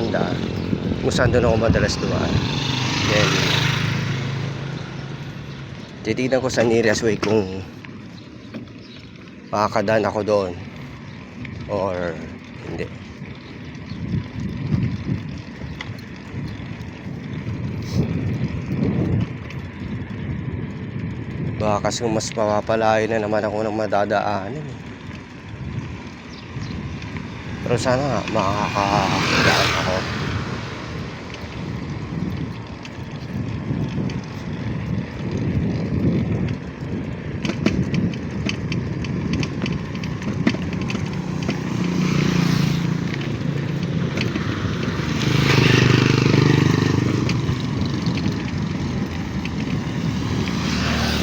banda kung saan doon ako madalas dumaan. Then titignan ko sa nearest way kung makakadaan ako doon or hindi. Baka kasi mas mapapalayo na naman ako ng madadaanan eh. Pero sana makakadaan ako.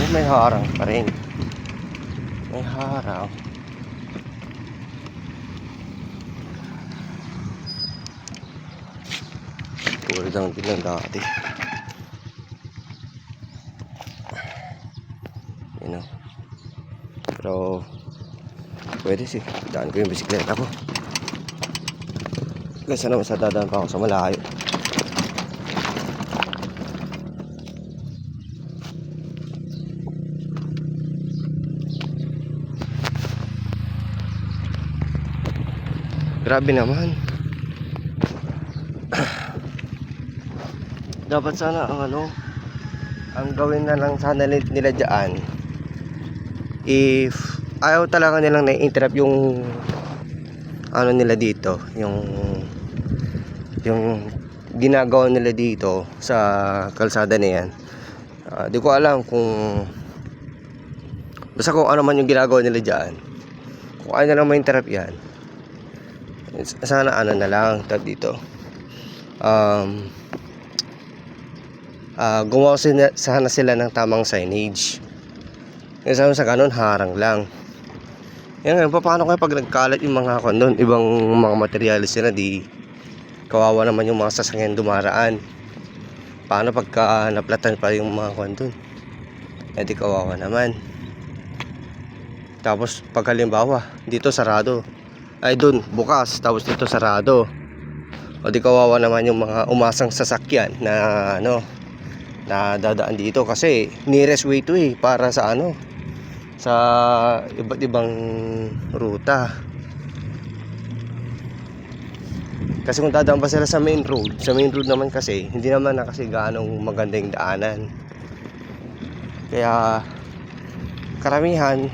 May harang pa rin. May harang. Tulad lang din lang dati. You know. Pero pwede sih. Daan ko yung bisikleta ko. Kasi naman sa dadaan pa ako sa malayo. Grabe naman. Dapat sana ang gawin na lang sana nila dyan, if ayaw talaga nilang na-interrupt yung nila dito, yung ginagawa nila dito sa kalsada na yan. Di ko alam kung basta kung ano man yung ginagawa nila dyan, kung ayaw na lang ma-interrupt yan, sana na lang dito gumawa sana sila ng tamang signage. Kasi sa ganun harang lang. Yan, paano kaya pag nagkalat yung mga doon, ibang mga materialis nila, di kawawa naman yung mga sasakyan dumaraan. Paano pagka naplatan pa yung mga doon, di kawawa naman. Tapos pag halimbawa dito sarado, ay doon bukas, tapos dito sarado, o di kawawa naman yung mga umasang sasakyan na na dadaan dito, kasi nearest way to para sa sa iba't ibang ruta. Kasi kung dadaan pa sila sa main road naman, kasi hindi naman na kasi ganong maganda yung daanan. Kaya karamihan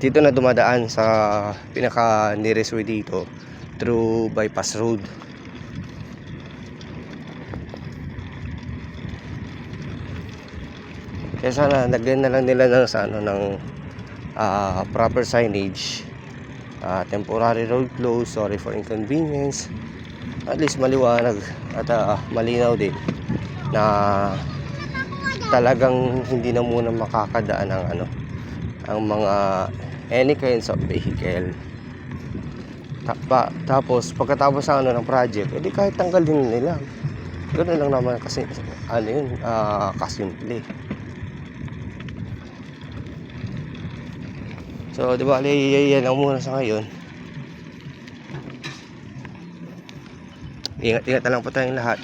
dito na dumadaan sa pinaka nearest way dito through bypass road. Kaya sana lagyan na lang nila ng proper signage. Temporary road close, sorry for inconvenience. At least maliwanag at malinaw din na talagang hindi na muna makakadaan ang mga any kinds of vehicle. Tapos pagkatapos ng project, edi kahit tanggalin nila. Ganoon lang naman kasi kasimple. So di ba, yan lang muna sa ngayon. Ingat na lang po tayong lahat.